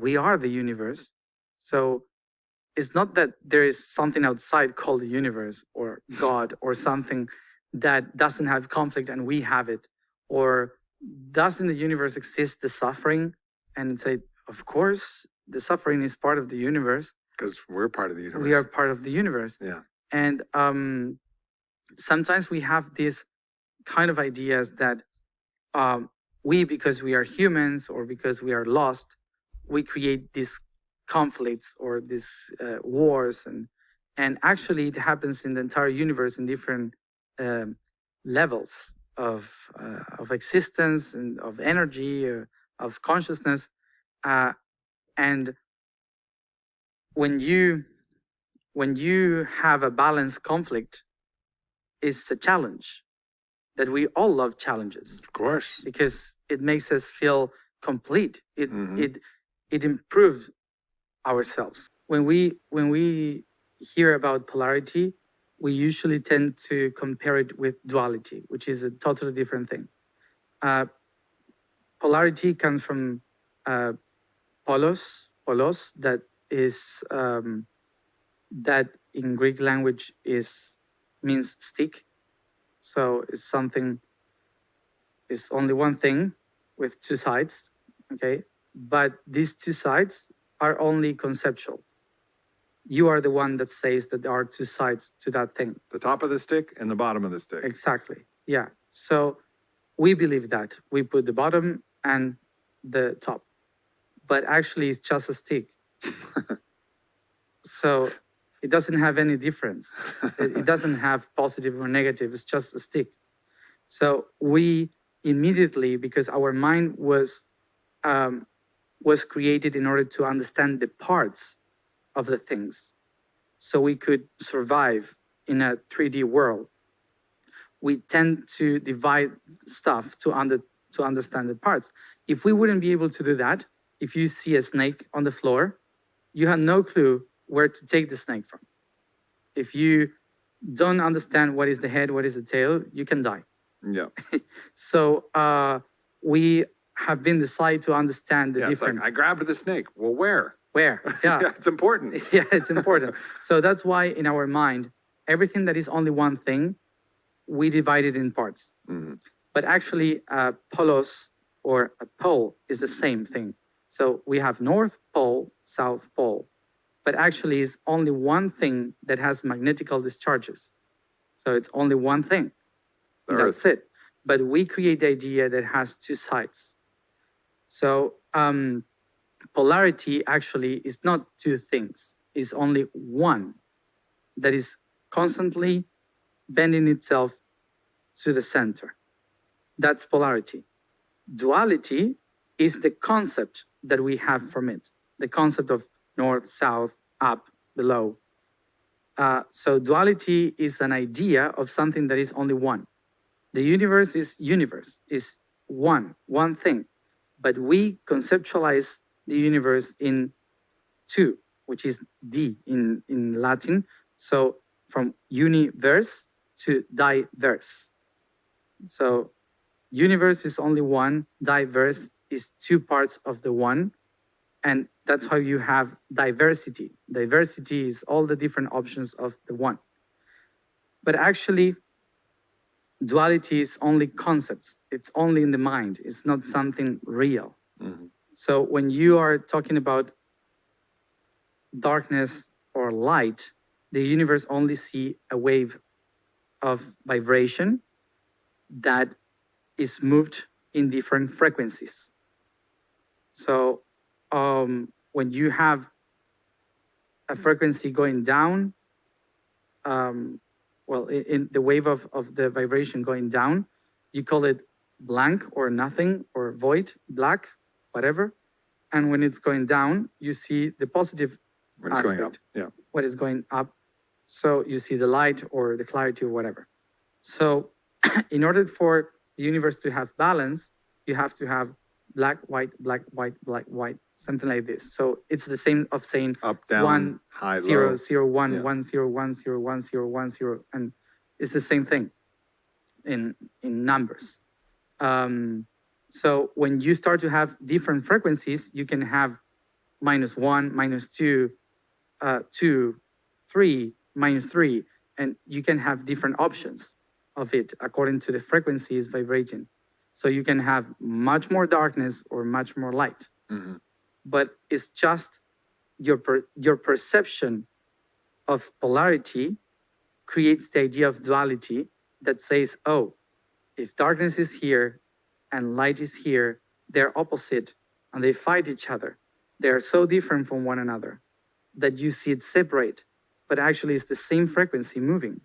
we are the universe. So it's not that there is something outside called the universe or God or something that doesn't have conflict and we have it. Or does in the universe exist the suffering? And say, of course, the suffering is part of the universe. Because we're part of the universe. We are part of the universe. Yeah. And sometimes we have these kind of ideas that we, because we are humans or because we are lost, we create these conflicts or these wars, and actually it happens in the entire universe in different levels of existence and of energy, of consciousness, and when you have a balanced conflict, it's a challenge. That we all love challenges, of course, because it makes us feel complete. It Mm-hmm. it improves ourselves. When we hear about polarity, we usually tend to compare it with duality, which is a totally different thing. Polarity comes from polos, that is that in Greek language means stick. So it's something, it's only one thing with two sides, okay? But these two sides are only conceptual. You are the one that says that there are two sides to that thing. The top of the stick and the bottom of the stick. Exactly, yeah. So we believe that. We put the bottom and the top. But actually it's just a stick. So it doesn't have any difference. It doesn't have positive or negative, it's just a stick. So we immediately, because our mind was created in order to understand the parts of the things, so we could survive in a 3D world. We tend to divide stuff to understand the parts. If we wouldn't be able to do that, if you see a snake on the floor, you have no clue where to take the snake from. If you don't understand what is the head, what is the tail, you can die. Yeah. So we have been decided to understand the different. It's like, I grabbed the snake. Well, where? Where? Yeah. Yeah, it's important. Yeah, it's important. So that's why in our mind, everything that is only one thing, we divide it in parts. Mm-hmm. But actually, polos or a pole is the same thing. So we have North Pole, South Pole, but actually it's only one thing that has magnetical discharges. So it's only one thing. That's it. But we create the idea that has two sides. So polarity actually is not two things. It's only one that is constantly bending itself to the center. That's polarity. Duality is the concept that we have from it. The concept of north, south, up, below. So duality is an idea of something that is only one. The universe, is one thing. But we conceptualize the universe in two, which is D in Latin. So from universe to diverse. So universe is only one, diverse is two parts of the one. And that's how you have diversity. Diversity is all the different options of the one. But actually, duality is only concepts. It's only in the mind. It's not something real. Mm-hmm. So when you are talking about darkness or light, the universe only see a wave of vibration that is moved in different frequencies. So when you have a frequency going down, in the wave of the vibration going down, you call it blank or nothing or void, black, whatever. And when it's going down, you see the positive when it's aspect. Going up, yeah. When it's going up, so you see the light or the clarity or whatever. So in order for the universe to have balance, you have to have black, white, black, white, black, white, something like this. So it's the same of saying up, down, 1, high, 0, low. 0, 1, Yeah. 1, 0, 1, 0, 1, 0, 1, 0, and it's the same thing in numbers. So when you start to have different frequencies, you can have -1, -2, 2, 3, -3, and you can have different options of it according to the frequency is vibrating. So you can have much more darkness or much more light, Mhm. but it's just your perception of polarity creates the idea of duality that says, oh, if darkness is here and light is here, they're opposite and they fight each other. They're so different from one another that you see it separate, but actually it's the same frequency moving.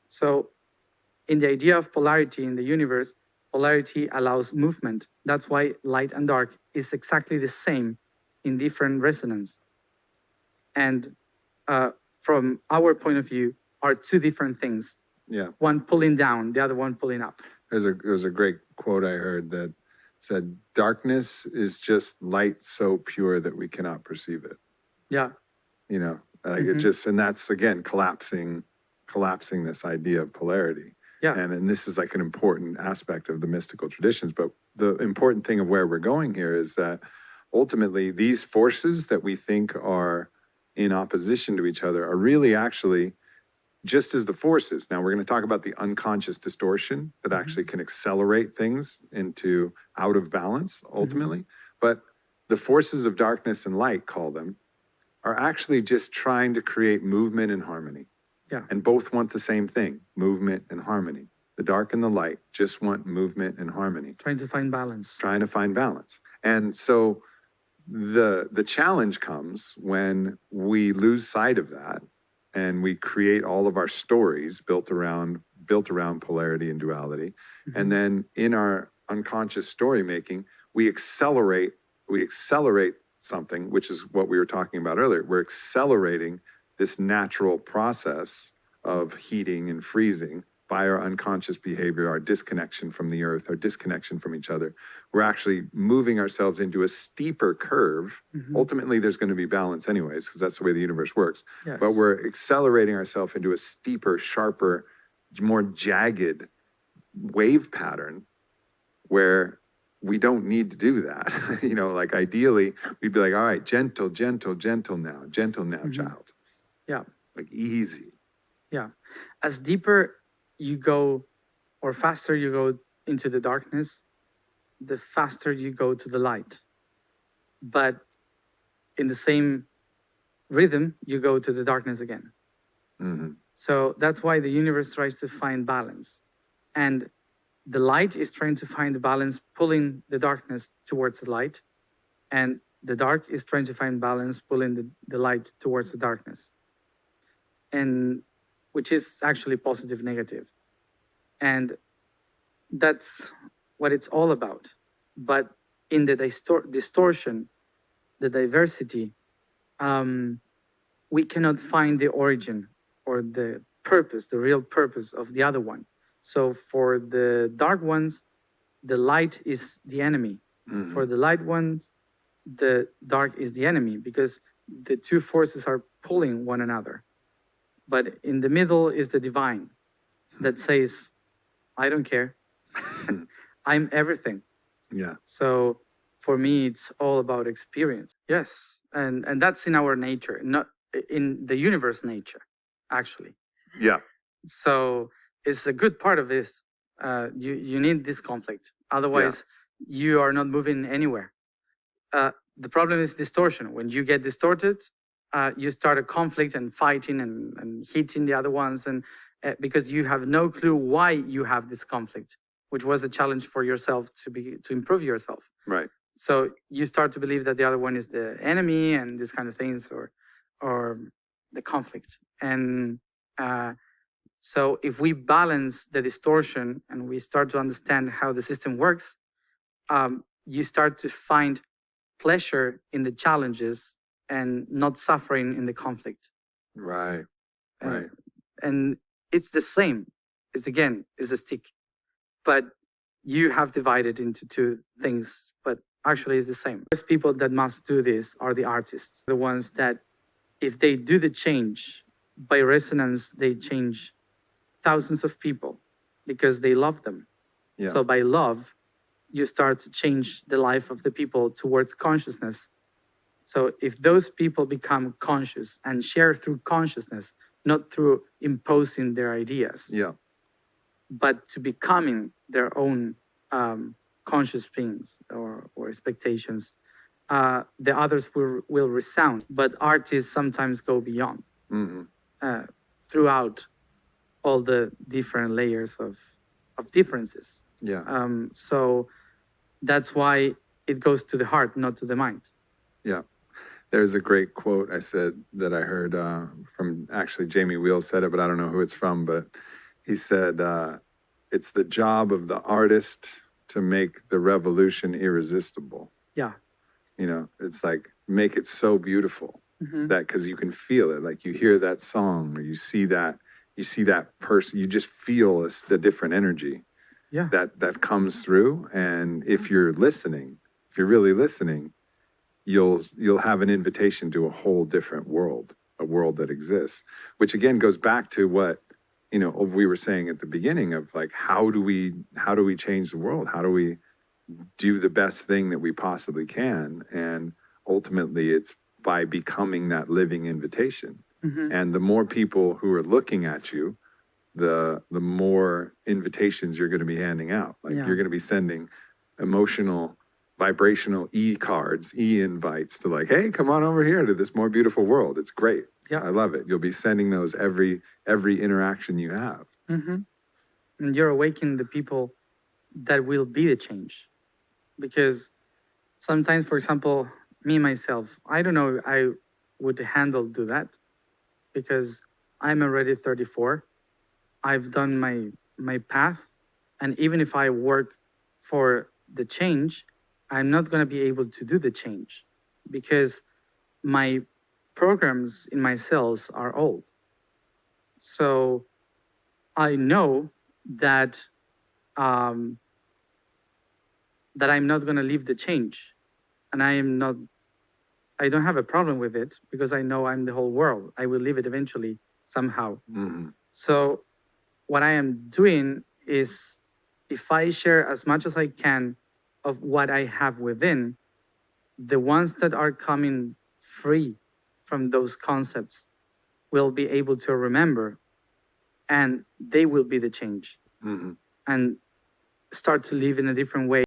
So in the idea of polarity in the universe, polarity allows movement. That's why light and dark is exactly the same in different resonance. And from our point of view, are two different things. Yeah. One pulling down, the other one pulling up. There's a great quote I heard that said, "Darkness is just light so pure that we cannot perceive it." Yeah. You know, like it just, and that's again collapsing this idea of polarity. Yeah. And this is like an important aspect of the mystical traditions. But the important thing of where we're going here is that ultimately these forces that we think are in opposition to each other are really actually just as the forces. Now we're going to talk about the unconscious distortion that actually can accelerate things into out of balance ultimately. But the forces of darkness and light, call them, are actually just trying to create movement and harmony. Yeah. And both want the same thing, movement and harmony. The dark and the light just want movement and harmony. Trying to find balance. Trying to find balance. And so the challenge comes when we lose sight of that and we create all of our stories built around polarity and duality. And then in our unconscious story making, we accelerate something, which is what we were talking about earlier. We're accelerating this natural process of heating and freezing by our unconscious behavior, our disconnection from the earth, our disconnection from each other. We're actually moving ourselves into a steeper curve. Ultimately, there's going to be balance anyways, because that's the way the universe works. Yes. But we're accelerating ourselves into a steeper, sharper, more jagged wave pattern where we don't need to do that. You know, like ideally, we'd be like, all right, gentle now, child. Yeah. Like easy. Yeah. As deeper you go or faster you go into the darkness, the faster you go to the light. But in the same rhythm, you go to the darkness again. So that's why the universe tries to find balance. And the light is trying to find the balance, pulling the darkness towards the light. And the dark is trying to find balance, pulling the light towards the darkness. And which is actually positive, negative. And that's what it's all about. But in the distortion, the diversity, we cannot find the origin or the purpose, the real purpose of the other one. So for the dark ones, the light is the enemy. For the light ones, the dark is the enemy, because the two forces are pulling one another. But in the middle is the divine that says, I don't care. I'm everything. Yeah. So for me, it's all about experience. Yes. And that's in our nature, not in the universe nature, actually. Yeah. So it's a good part of this. You need this conflict. Otherwise, you are not moving anywhere. The problem is distortion. When you get distorted, you start a conflict and fighting and hitting the other ones, and because you have no clue why you have this conflict, which was a challenge for yourself to improve yourself. Right. So you start to believe that the other one is the enemy and these kind of things, or the conflict. And so if we balance the distortion and we start to understand how the system works, you start to find pleasure in the challenges and not suffering in the conflict. Right. Right. And it's the same. It's a stick. But you have divided into two things, but actually it's the same. First people that must do this are the artists, the ones that if they do the change, by resonance, they change thousands of people because they love them. Yeah. So by love, you start to change the life of the people towards consciousness. So if those people become conscious and share through consciousness, not through imposing their ideas, Yeah. but to becoming their own conscious beings or expectations, the others will resound. But artists sometimes go beyond Hmm. throughout all the different layers of differences. Yeah. So that's why it goes to the heart, not to the mind. Yeah. There's a great quote I said that I heard from actually Jamie Wheels said it, but I don't know who it's from. But he said, it's the job of the artist to make the revolution irresistible. Yeah. You know, it's like make it so beautiful Mhm. that because you can feel it. Like you hear that song or you see that person, you just feel the different energy Yeah. that comes through. And if you're listening, if you're really listening, you'll have an invitation to a whole different world, a world that exists, which again goes back to what we were saying at the beginning of like how do we change the world, how do we do the best thing that we possibly can, and ultimately it's by becoming that living invitation. Mhm. And the more people who are looking at you, the more invitations you're going to be handing out. Like Yeah. you're going to be sending emotional, vibrational e-cards, e-invites to like, hey, come on over here to this more beautiful world. It's great. Yeah. I love it. You'll be sending those every interaction you have. Mm-hmm. And you're awakening the people that will be the change. Because sometimes, for example, me myself, I don't know if I would do that because I'm already 34. I've done my path, and even if I work for the change, I'm not going to be able to do the change because my programs in my cells are old. So I know that that I'm not going to leave the change, and I don't have a problem with it because I know I'm the whole world. I will leave it eventually somehow. Mm-hmm. So what I am doing is if I share as much as I can of what I have within, the ones that are coming free from those concepts will be able to remember, and they will be the change Mm-hmm. and start to live in a different way.